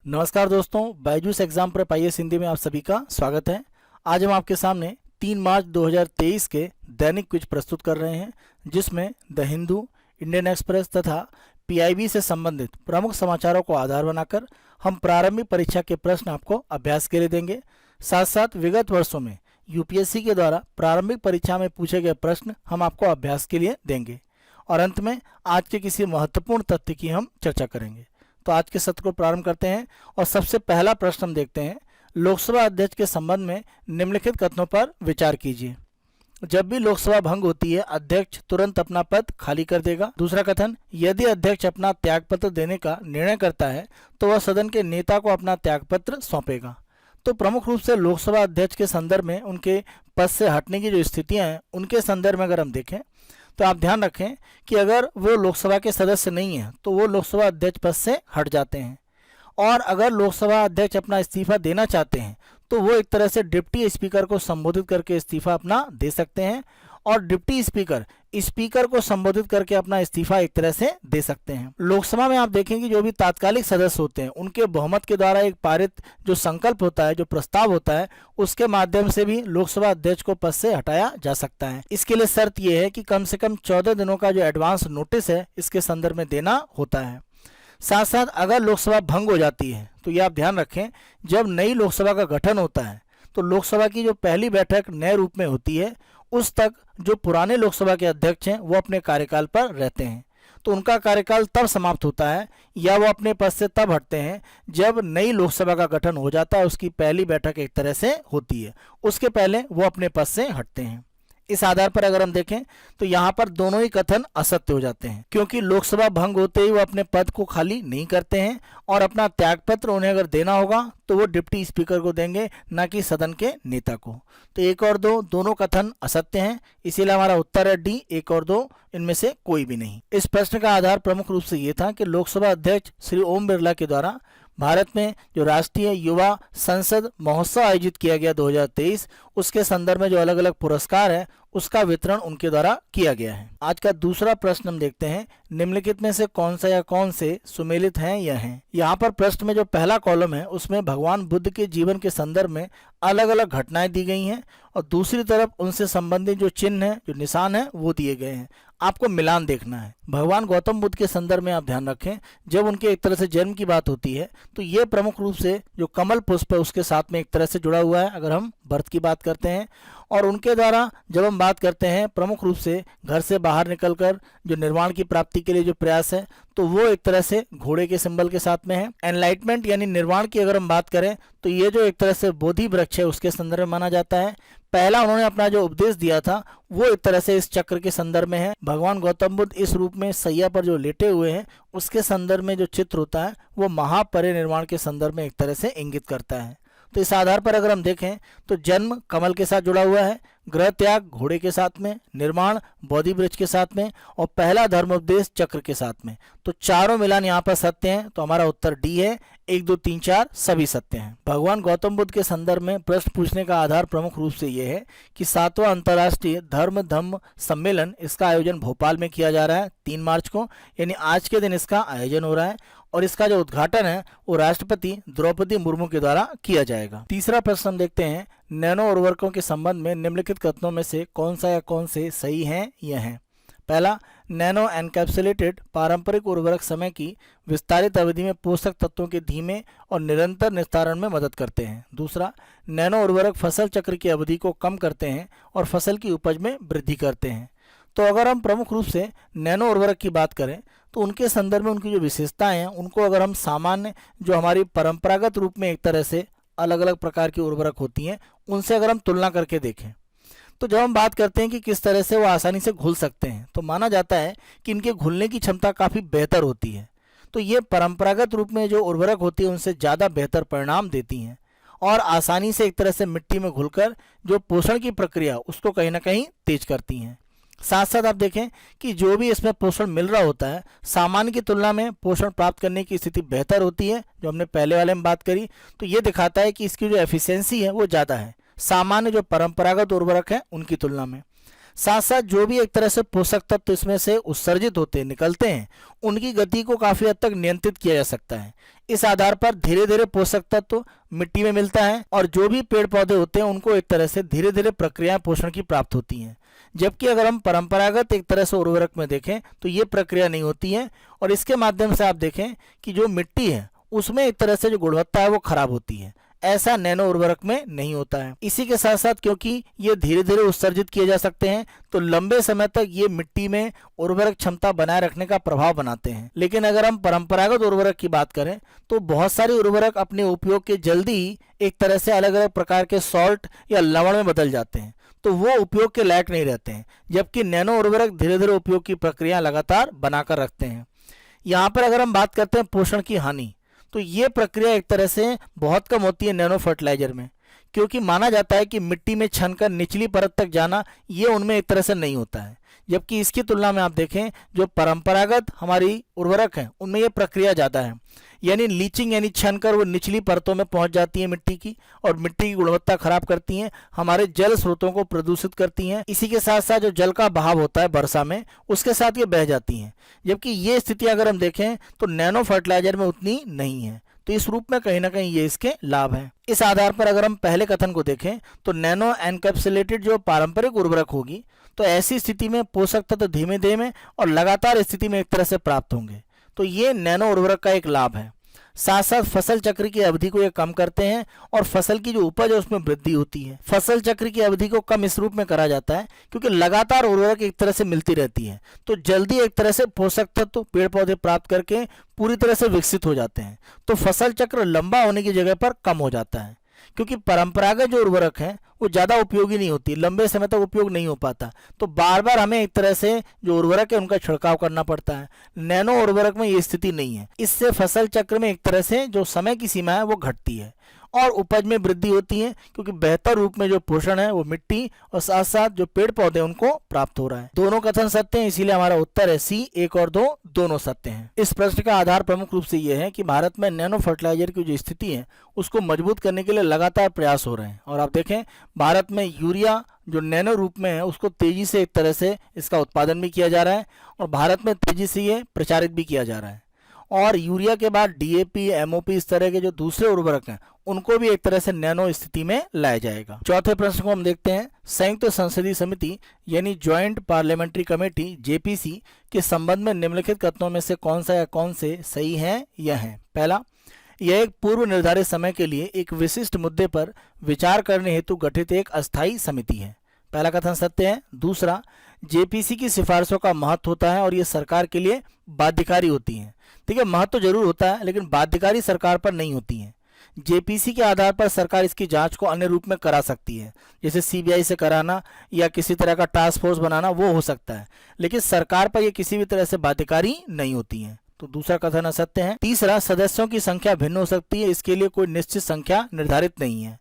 नमस्कार दोस्तों, Byju's exam prep IAS Hindi में आप सभी का स्वागत है। आज हम आपके सामने 3 मार्च 2023 के दैनिक क्विज प्रस्तुत कर रहे हैं, जिसमें द हिंदू, इंडियन एक्सप्रेस तथा पीआईबी से संबंधित प्रमुख समाचारों को आधार बनाकर हम प्रारंभिक परीक्षा के प्रश्न आपको अभ्यास के लिए देंगे। साथ साथ विगत वर्षों में यूपीएससी के द्वारा प्रारंभिक परीक्षा में पूछे गए प्रश्न हम आपको अभ्यास के लिए देंगे और अंत में आज के किसी महत्वपूर्ण तथ्य की हम चर्चा करेंगे। तो आज के सत्र को प्रारंभ करते हैं और सबसे पहला प्रश्न हम देखते हैं। लोकसभा अध्यक्ष के संबंध में निम्नलिखित कथनों पर विचार कीजिए। जब भी लोकसभा भंग होती है, अध्यक्ष तुरंत अपना पद खाली कर देगा। दूसरा कथन, यदि अध्यक्ष अपना त्यागपत्र देने का निर्णय करता है तो वह सदन के नेता को अपना त्यागपत्र सौंपेगा। तो प्रमुख रूप से लोकसभा अध्यक्ष के संदर्भ में उनके पद से हटने की जो स्थितियां हैं, उनके संदर्भ में अगर हम देखें तो आप ध्यान रखें कि अगर वो लोकसभा के सदस्य नहीं हैं तो वो लोकसभा अध्यक्ष पद से हट जाते हैं, और अगर लोकसभा अध्यक्ष अपना इस्तीफा देना चाहते हैं तो वो एक तरह से डिप्टी स्पीकर को संबोधित करके इस्तीफा अपना दे सकते हैं, और डिप्टी स्पीकर स्पीकर को संबोधित करके अपना इस्तीफा एक तरह से दे सकते हैं। लोकसभा में आप देखेंगे जो भी तात्कालिक सदस्य होते हैं, उनके बहुमत के द्वारा एक पारित जो संकल्प होता है, जो प्रस्ताव होता है, उसके माध्यम से भी लोकसभा अध्यक्ष को पद से हटाया जा सकता है। इसके लिए शर्त यह है कि कम से कम 14 दिनों का जो एडवांस नोटिस है, इसके संदर्भ में देना होता है। साथ साथ अगर लोकसभा भंग हो जाती है तो ये आप ध्यान रखें, जब नई लोकसभा का गठन होता है तो लोकसभा की जो पहली बैठक नए रूप में होती है, उस तक जो पुराने लोकसभा के अध्यक्ष हैं वो अपने कार्यकाल पर रहते हैं। तो उनका कार्यकाल तब समाप्त होता है या वो अपने पद से तब हटते हैं जब नई लोकसभा का गठन हो जाता है, उसकी पहली बैठक एक तरह से होती है। उसके पहले वो अपने पद से हटते हैं। इस आधार पर अगर हम देखें तो यहाँ पर दोनों ही कथन असत्य हो जाते हैं, क्योंकि लोकसभा भंग होते ही वो अपने पद को खाली नहीं करते हैं, और अपना त्यागपत्र उन्हें अगर देना होगा तो वो डिप्टी स्पीकर को देंगे, ना कि सदन के नेता को। तो 1 और 2 दोनों कथन असत्य हैं, इसीलिए हमारा उत्तर है डी, 1 और 2 इनमें से कोई भी नहीं। इस प्रश्न का आधार प्रमुख रूप से ये था कि लोकसभा अध्यक्ष श्री ओम बिरला के द्वारा भारत में जो राष्ट्रीय युवा संसद महोत्सव आयोजित किया गया 2023, उसके संदर्भ में जो अलग अलग पुरस्कार है उसका वितरण उनके द्वारा किया गया है। आज का दूसरा प्रश्न हम देखते हैं, निम्नलिखित में से कौन सा या कौन से सुमेलित हैं या हैं। यहाँ पर प्रश्न में जो पहला कॉलम है उसमें भगवान बुद्ध के जीवन के संदर्भ में अलग अलग घटनाएं दी गई हैं, और दूसरी तरफ उनसे संबंधित जो चिन्ह है, जो निशान है, वो दिए गए हैं। आपको मिलान देखना है। भगवान गौतम बुद्ध के संदर्भ में आप ध्यान रखें, जब उनके एक तरह से जन्म की बात होती है तो ये प्रमुख रूप से जो कमल पुष्प है उसके साथ में एक तरह से जुड़ा हुआ है, अगर हम बर्थ की बात करते हैं। और उनके द्वारा जब हम बात करते हैं प्रमुख रूप से घर से बाहर निकलकर जो निर्वाण की प्राप्ति के लिए जो प्रयास है, तो वो एक तरह से घोड़े के सिंबल के साथ में है। एनलाइटमेंट यानी निर्वाण की अगर हम बात करें तो ये जो एक तरह से बोधि वृक्ष है उसके संदर्भ में माना जाता है। पहला उन्होंने अपना जो उपदेश दिया था वो एक तरह से इस चक्र के संदर्भ में है। भगवान गौतम बुद्ध इस रूप में सैया पर जो लेटे हुए हैं उसके संदर्भ में जो चित्र होता है वो महापरिनिर्वाण के संदर्भ में एक तरह से इंगित करता है। तो इस आधार पर अगर हम देखें तो जन्म कमल के साथ जुड़ा हुआ है, गृह त्याग घोड़े के साथ में, निर्माण बोधि वृक्ष के साथ में, और पहला धर्मोपदेश चक्र के साथ में। तो चारों मिलान यहाँ पर सत्य हैं, तो हमारा उत्तर डी है। 1, 2, 3, 4 सभी सत्य हैं। भगवान गौतम बुद्ध के संदर्भ में प्रश्न पूछने का आधार प्रमुख रूप से ये है कि 7वां अंतर्राष्ट्रीय धर्म धम्म सम्मेलन, इसका आयोजन भोपाल में किया जा रहा है 3 मार्च को, यानी आज के दिन इसका आयोजन हो रहा है, और इसका जो उद्घाटन है वो राष्ट्रपति द्रौपदी मुर्मू के द्वारा किया जाएगा। तीसरा प्रश्न हम देखते हैं, नैनो उर्वरकों के संबंध में निम्नलिखित कथनों में से कौन सा या कौन से सही हैं या हैं। पहला, नैनो एनकैप्सुलेटेड पारंपरिक उर्वरक समय की विस्तारित अवधि में पोषक तत्वों के धीमे और निरंतर निस्तारण में मदद करते हैं। दूसरा, नैनो उर्वरक फसल चक्र की अवधि को कम करते हैं और फसल की उपज में वृद्धि करते हैं। तो अगर हम प्रमुख रूप से नैनो उर्वरक की बात करें तो उनके संदर्भ में उनकी जो विशेषताएं हैं उनको अगर हम सामान्य जो हमारी परंपरागत रूप में एक तरह से अलग अलग प्रकार की उर्वरक होती हैं उनसे अगर हम तुलना करके देखें, तो जब हम बात करते हैं कि किस तरह से वो आसानी से घुल सकते हैं, तो माना जाता है कि इनके घुलने की क्षमता काफ़ी बेहतर होती है। तो ये परंपरागत रूप में जो उर्वरक होती है उनसे ज़्यादा बेहतर परिणाम देती हैं, और आसानी से एक तरह से मिट्टी में घुलकर जो पोषण की प्रक्रिया उसको कहीं ना कहीं तेज करती हैं। साथ साथ आप देखें कि जो भी इसमें पोषण मिल रहा होता है, सामान्य की तुलना में पोषण प्राप्त करने की स्थिति बेहतर होती है, जो हमने पहले वाले में बात करी। तो ये दिखाता है कि इसकी जो एफिशिएंसी है वो ज़्यादा है सामान्य जो परंपरागत उर्वरक है उनकी तुलना में। साथ साथ जो भी एक तरह से पोषक तत्व इसमें से उत्सर्जित होते निकलते हैं, उनकी गति को काफी हद तक नियंत्रित किया जा सकता है। इस आधार पर धीरे धीरे पोषक तत्व मिट्टी में मिलता है और जो भी पेड़ पौधे होते हैं उनको एक तरह से धीरे धीरे प्रक्रियाएं पोषण की प्राप्त होती हैं। जबकि अगर हम परंपरागत एक तरह से उर्वरक में देखें तो ये प्रक्रिया नहीं होती है और इसके माध्यम से आप देखें कि जो मिट्टी है उसमें एक तरह से जो गुणवत्ता है वो खराब होती है। ऐसा नैनो उर्वरक में नहीं होता है। इसी के साथ साथ क्योंकि ये धीरे धीरे उत्सर्जित किए जा सकते हैं तो लंबे समय तक ये मिट्टी में उर्वरक क्षमता बनाए रखने का प्रभाव बनाते हैं। लेकिन अगर हम परंपरागत उर्वरक की बात करें तो बहुत सारे उर्वरक अपने उपयोग के जल्दी ही एक तरह से अलग अलग प्रकार के सॉल्ट या लवण में बदल जाते हैं, तो वो उपयोग के लायक नहीं रहते हैं। जबकि नैनो उर्वरक धीरे धीरे उपयोग की प्रक्रिया लगातार बनाकर रखते हैं। यहाँ पर अगर हम बात करते हैं पोषण की हानि, तो ये प्रक्रिया एक तरह से बहुत कम होती है नैनो फर्टिलाइजर में, क्योंकि माना जाता है कि मिट्टी में छनकर निचली परत तक जाना ये उनमें एक तरह से नहीं होता है। जबकि इसकी तुलना में आप देखें जो परंपरागत हमारी उर्वरक हैं उनमें ये प्रक्रिया ज़्यादा है, यानी लीचिंग यानी छनकर वो निचली परतों में पहुंच जाती है मिट्टी की और मिट्टी की गुणवत्ता खराब करती हैं, हमारे जल स्रोतों को प्रदूषित करती हैं। इसी के साथ साथ जो जल का बहाव होता है वर्षा में उसके साथ ये बह जाती हैं। जबकि ये स्थिति अगर हम देखें तो नैनो फर्टिलाइजर में उतनी नहीं है। तो इस रूप में कहीं ना कहीं ये इसके लाभ हैं। इस आधार पर अगर हम पहले कथन को देखें तो नैनो एनकैप्सुलेटेड जो पारंपरिक उर्वरक होगी तो ऐसी स्थिति में पोषक तत्व धीमे धीमे और लगातार स्थिति में एक तरह से प्राप्त होंगे। तो ये नैनो उर्वरक का एक लाभ है। साथ साथ फसल चक्र की अवधि को ये कम करते हैं और फसल की जो उपज है उसमें वृद्धि होती है। फसल चक्र की अवधि को कम इस रूप में करा जाता है क्योंकि लगातार उर्वरक एक तरह से मिलती रहती है, तो जल्दी एक तरह से पोषक तत्व पेड़ पौधे प्राप्त करके पूरी तरह से विकसित हो जाते हैं। तो फसल चक्र लंबा होने की जगह पर कम हो जाता है, क्योंकि परंपरागत जो उर्वरक है वो ज़्यादा उपयोगी नहीं होती, लंबे समय तक उपयोग नहीं हो पाता, तो बार बार हमें एक तरह से जो उर्वरक है उनका छिड़काव करना पड़ता है। नैनो उर्वरक में ये स्थिति नहीं है। इससे फसल चक्र में एक तरह से जो समय की सीमा है वो घटती है और उपज में वृद्धि होती है, क्योंकि बेहतर रूप में जो पोषण है वो मिट्टी और साथ साथ जो पेड़ पौधे उनको प्राप्त हो रहा है। दोनों कथन सत्य हैं, इसीलिए हमारा उत्तर है सी, 1 और 2 दोनों सत्य हैं। इस प्रश्न का आधार प्रमुख रूप से ये है कि भारत में नैनो फर्टिलाइजर की जो स्थिति है उसको मजबूत करने के लिए लगातार प्रयास हो रहे हैं। और आप देखें भारत में यूरिया जो नैनो रूप में है उसको तेजी से एक तरह से इसका उत्पादन भी किया जा रहा है और भारत में तेजी से ये प्रचारित भी किया जा रहा है। और यूरिया के बाद डीएपी, एमओपी इस तरह के जो दूसरे उर्वरक हैं उनको भी एक तरह से नैनो स्थिति में लाया जाएगा। चौथे प्रश्न को हम देखते हैं। संयुक्त संसदीय समिति यानी ज्वाइंट पार्लियामेंट्री कमेटी जेपीसी के संबंध में निम्नलिखित कथनों में से कौन सा या कौन से सही है या है? पहला, यह एक पूर्व निर्धारित समय के लिए एक विशिष्ट मुद्दे पर विचार करने हेतु गठित एक अस्थायी समिति है। पहला कथन सत्य है। दूसरा, जेपीसी की सिफारिशों का महत्व होता है और ये सरकार के लिए बाध्यकारी होती हैं। देखिए, महत्व तो जरूर होता है लेकिन बाध्यकारी सरकार पर नहीं होती है। जेपीसी के आधार पर सरकार इसकी जांच को अन्य रूप में करा सकती है, जैसे सीबीआई से कराना या किसी तरह का टास्क फोर्स बनाना, वो हो सकता है, लेकिन सरकार पर यह किसी भी तरह से बाध्यकारी नहीं होती है। तो दूसरा कथन असत्य है। तीसरा, सदस्यों की संख्या भिन्न हो सकती है, इसके लिए कोई निश्चित संख्या निर्धारित नहीं है।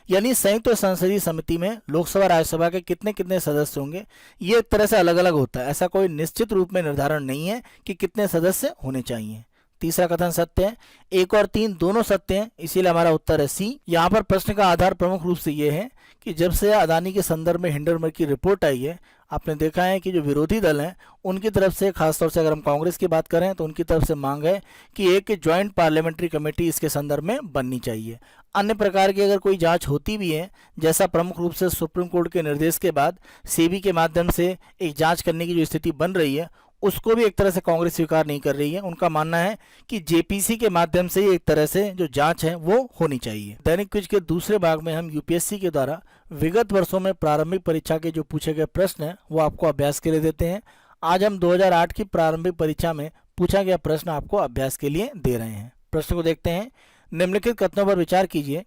यानी संयुक्त संसदीय समिति में लोकसभा राज्यसभा के कितने कितने सदस्य होंगे ये एक तरह से अलग अलग होता है, ऐसा कोई निश्चित रूप में निर्धारण नहीं है कि कितने सदस्य होने चाहिए। तीसरा कथन सत्य है। 1 और 3 दोनों सत्य हैं, इसीलिए हमारा उत्तर है सी। यहाँ पर प्रश्न का आधार प्रमुख रूप से ये है कि जब से अदानी के संदर्भ में हिंडनबर्ग की रिपोर्ट आई है, आपने देखा है कि जो विरोधी दल हैं उनकी तरफ से, खासतौर से अगर हम कांग्रेस की बात करें तो उनकी तरफ से मांग है कि एक ज्वाइंट पार्लियामेंट्री कमेटी इसके संदर्भ में बननी चाहिए। अन्य प्रकार की अगर कोई जांच होती भी है, जैसा प्रमुख रूप से सुप्रीम कोर्ट के निर्देश के बाद सेबी के माध्यम से एक जांच करने की जो स्थिति बन रही है, उसको भी एक तरह से कांग्रेस स्वीकार नहीं कर रही है। उनका मानना है कि जेपीसी के माध्यम से एक तरह से जो जांच है वो होनी चाहिए। दैनिक क्विज के दूसरे भाग में हम यूपीएससी के द्वारा विगत वर्षों में प्रारंभिक परीक्षा के जो पूछे गए प्रश्न हैं वो आपको अभ्यास के लिए देते हैं। आज हम 2008 की प्रारंभिक परीक्षा में पूछा गया प्रश्न आपको अभ्यास के लिए दे रहे हैं। प्रश्न को देखते हैं। निम्नलिखित कथनों पर विचार कीजिए।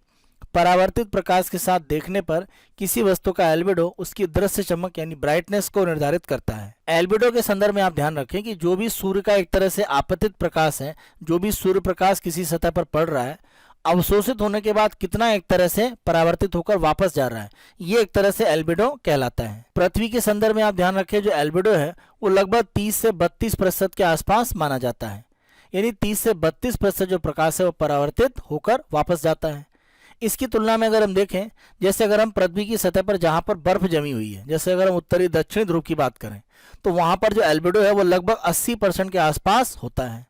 परावर्तित प्रकाश के साथ देखने पर किसी वस्तु का एल्बिडो उसकी दृश्य चमक यानी ब्राइटनेस को निर्धारित करता है। एल्बिडो के संदर्भ में आप ध्यान रखें कि जो भी सूर्य का एक तरह से आपतित प्रकाश है, जो भी सूर्य प्रकाश किसी सतह पर पड़ रहा है, अवशोषित होने के बाद कितना एक तरह से परावर्तित होकर वापस जा रहा है, ये एक तरह से एल्बिडो कहलाता है। पृथ्वी के संदर्भ में आप ध्यान रखें जो एल्बिडो है वो लगभग 30 से 32% के आसपास माना जाता है, यानी 30 से 32% जो प्रकाश है वो परावर्तित होकर वापस जाता है। इसकी तुलना में अगर हम देखें, जैसे अगर हम पृथ्वी की सतह पर जहां पर बर्फ जमी हुई है, जैसे अगर हम उत्तरी दक्षिणी ध्रुव की बात करें, तो वहां पर जो एल्बिडो है वो लगभग 80% के आसपास होता है।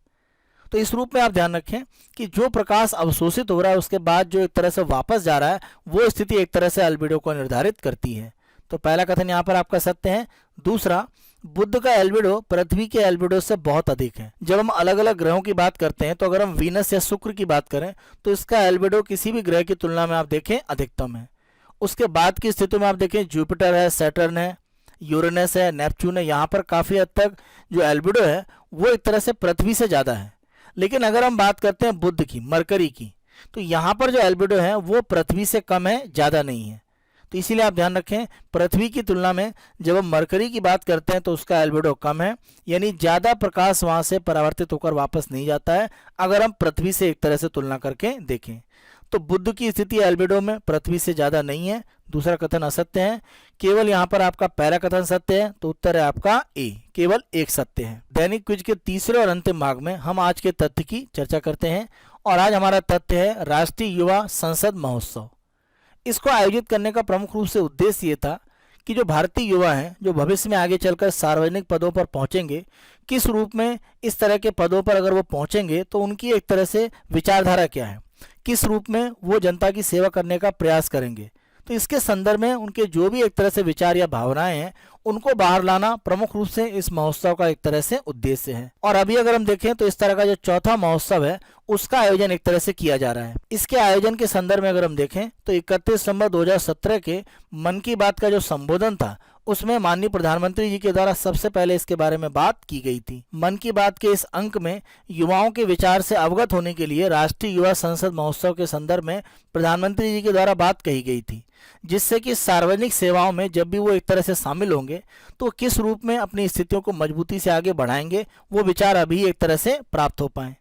तो इस रूप में आप ध्यान रखें कि जो प्रकाश अवशोषित हो रहा है उसके बाद जो एक तरह से वापस जा रहा है, वो स्थिति एक तरह से एल्बिडो को निर्धारित करती है। तो पहला कथन यहाँ पर आपका सत्य है। दूसरा, बुध का एल्बिडो पृथ्वी के एल्बिडो से बहुत अधिक है। जब हम अलग अलग ग्रहों की बात करते हैं, तो अगर हम वीनस या शुक्र की बात करें तो इसका एल्बिडो किसी भी ग्रह की तुलना में आप देखें अधिकतम है। उसके बाद की स्थिति में आप देखें जुपिटर है, सैटर्न है, यूरेनस है, नेपच्यून है, यहाँ पर काफ़ी हद तक जो एल्बिडो है वो एक तरह से पृथ्वी से ज़्यादा है। लेकिन अगर हम बात करते हैं बुध की, मरकरी की, तो यहाँ पर जो एल्बिडो है वो पृथ्वी से कम है, ज़्यादा नहीं है। तो इसीलिए आप ध्यान रखें, पृथ्वी की तुलना में जब हम मरकरी की बात करते हैं तो उसका एल्बिडो कम है, यानी ज़्यादा प्रकाश वहाँ से परावर्तित होकर वापस नहीं जाता है अगर हम पृथ्वी से एक तरह से तुलना करके देखें। तो बुध की स्थिति एल्बिडो में पृथ्वी से ज़्यादा नहीं है। दूसरा कथन असत्य है। केवल यहाँ पर आपका पहला कथन सत्य है, तो उत्तर है आपका ए, केवल एक सत्य है। दैनिक क्विज के तीसरे और अंतिम भाग में हम आज के तथ्य की चर्चा करते हैं, और आज हमारा तथ्य है राष्ट्रीय युवा संसद महोत्सव। इसको आयोजित करने का प्रमुख रूप से उद्देश्य ये था कि जो भारतीय युवा हैं, जो भविष्य में आगे चलकर सार्वजनिक पदों पर पहुंचेंगे, किस रूप में इस तरह के पदों पर अगर वो पहुंचेंगे तो उनकी एक तरह से विचारधारा क्या है, किस रूप में वो जनता की सेवा करने का प्रयास करेंगे। तो इसके संदर्भ में उनके जो भी एक तरह से विचार या भावनाएं हैं उनको बाहर लाना प्रमुख रूप से इस महोत्सव का एक तरह से उद्देश्य है। और अभी अगर हम देखें तो इस तरह का जो चौथा महोत्सव है उसका आयोजन एक तरह से किया जा रहा है। इसके आयोजन के संदर्भ में अगर हम देखें तो 31 दिसंबर 2017 के मन की बात का जो संबोधन था उसमें माननीय प्रधानमंत्री जी के द्वारा सबसे पहले इसके बारे में बात की गई थी। मन की बात के इस अंक में युवाओं के विचार से अवगत होने के लिए राष्ट्रीय युवा संसद महोत्सव के संदर्भ में प्रधानमंत्री जी के द्वारा बात कही गई थी, जिससे कि सार्वजनिक सेवाओं में जब भी वो एक तरह से शामिल होंगे तो किस रूप में अपनी स्थितियों को मजबूती से आगे बढ़ाएंगे, वो विचार अभी एक तरह से प्राप्त हो पाए।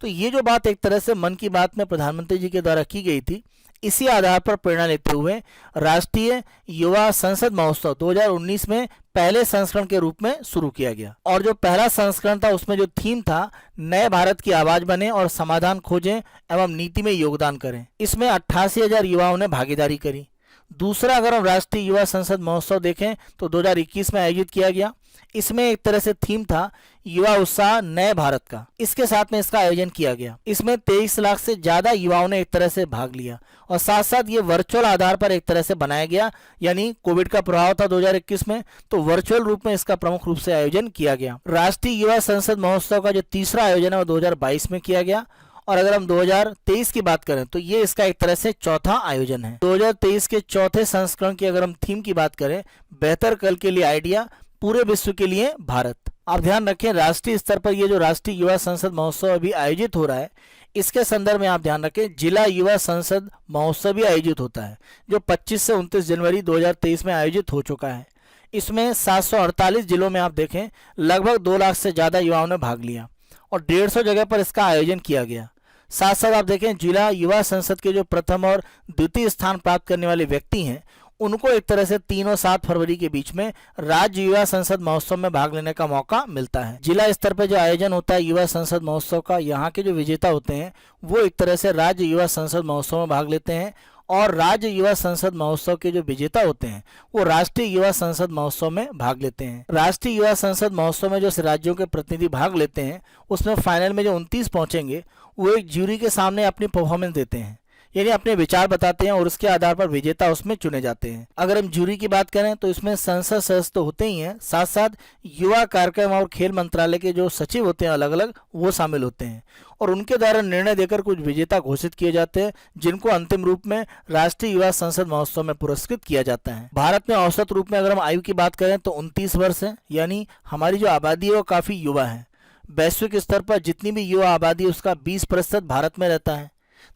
तो ये जो बात एक तरह से मन की बात में प्रधानमंत्री जी के द्वारा की गई थी, इसी आधार पर प्रेरणा लेते हुए राष्ट्रीय युवा संसद महोत्सव 2019 में पहले संस्करण के रूप में शुरू किया गया। और जो पहला संस्करण था उसमें जो थीम था, नए भारत की आवाज बने और समाधान खोजें एवं नीति में योगदान करें, इसमें 88,000 युवाओं ने भागीदारी करी। दूसरा, अगर हम राष्ट्रीय युवा संसद महोत्सव देखें तो 2021 में आयोजित किया गया। इसमें एक तरह से थीम था युवा उत्साह नए भारत का, इसके साथ में इसका आयोजन किया गया। इसमें 23 लाख से ज्यादा युवाओं ने एक तरह से भाग लिया और साथ साथ ये वर्चुअल आधार पर एक तरह से बनाया गया, यानी कोविड का प्रभाव था 2021 में, तो वर्चुअल रूप में इसका प्रमुख रूप से आयोजन किया गया। राष्ट्रीय युवा संसद महोत्सव का जो तीसरा आयोजन है वो 2022 में किया गया। और अगर हम 2023 की बात करें तो ये इसका एक तरह से चौथा आयोजन है। 2023 के चौथे संस्करण की अगर हम थीम की बात करें, बेहतर कल के लिए आइडिया, पूरे विश्व के लिए भारत। आप ध्यान रखें, राष्ट्रीय स्तर पर ये जो राष्ट्रीय युवा संसद महोत्सव अभी आयोजित हो रहा है, इसके संदर्भ में आप ध्यान रखें जिला युवा संसद महोत्सव भी आयोजित होता है, जो 25 से 29 जनवरी 2023 में आयोजित हो चुका है। इसमें 748 जिलों में आप देखें लगभग 2 लाख से ज़्यादा युवाओं ने भाग लिया और 150 जगह पर इसका आयोजन किया गया। साथ साथ आप देखें जिला युवा संसद के जो प्रथम और द्वितीय स्थान प्राप्त करने वाले व्यक्ति हैं उनको एक तरह से 3 और 7 फरवरी के बीच में राज्य युवा संसद महोत्सव में भाग लेने का मौका मिलता है। जिला स्तर पर जो आयोजन होता है युवा संसद महोत्सव का, यहाँ के जो विजेता होते हैं वो एक तरह से राज्य युवा संसद महोत्सव में भाग लेते हैं और राज्य युवा संसद महोत्सव के जो विजेता होते हैं वो राष्ट्रीय युवा संसद महोत्सव में भाग लेते हैं। राष्ट्रीय युवा संसद महोत्सव में जो राज्यों के प्रतिनिधि भाग लेते हैं उसमें फाइनल में जो 29 पहुंचेंगे वो एक ज्यूरी के सामने अपनी परफॉर्मेंस देते हैं, यानी अपने विचार बताते हैं और उसके आधार पर विजेता उसमें चुने जाते हैं। अगर हम ज्यूरी की बात करें तो इसमें संसद सदस्य तो होते ही हैं, साथ साथ युवा कार्यक्रम और खेल मंत्रालय के जो सचिव होते हैं अलग अलग, वो शामिल होते हैं और उनके द्वारा निर्णय देकर कुछ विजेता घोषित किए जाते हैं जिनको अंतिम रूप में राष्ट्रीय युवा संसद महोत्सव में पुरस्कृत किया जाता है। भारत में औसत रूप में अगर हम आयु की बात करें तो 29 वर्ष है, यानी हमारी जो आबादी है वो काफ़ी युवा है। वैश्विक स्तर पर जितनी भी युवा आबादी उसका 20% भारत में रहता है।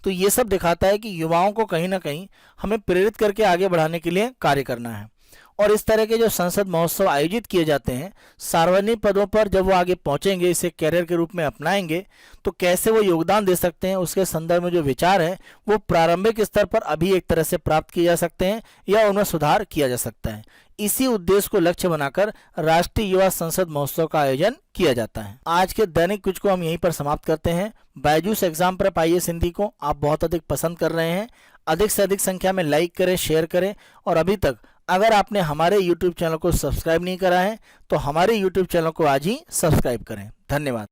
तो ये सब दिखाता है कि युवाओं को कहीं ना कहीं हमें प्रेरित करके आगे बढ़ाने के लिए कार्य करना है। और इस तरह के जो संसद महोत्सव आयोजित किए जाते हैं, सार्वजनिक पदों पर जब वो आगे पहुंचेंगे, इसे कैरियर के रूप में अपनाएंगे, तो कैसे वो योगदान दे सकते हैं, उसके संदर्भ में जो विचार है वो प्रारंभिक स्तर पर अभी एक तरह से प्राप्त किए जा सकते हैं या उनमें सुधार किया जा सकता है। इसी उद्देश्य को लक्ष्य बनाकर राष्ट्रीय युवा संसद महोत्सव का आयोजन किया जाता है। आज के दैनिक क्विज को हम यहीं पर समाप्त करते हैं। Byju's exam prep IAS Hindi को आप बहुत अधिक पसंद कर रहे हैं। अधिक से अधिक संख्या में लाइक करें, शेयर करें, और अभी तक अगर आपने हमारे YouTube चैनल को सब्सक्राइब नहीं करा है तो हमारे YouTube चैनल को आज ही सब्सक्राइब करें। धन्यवाद।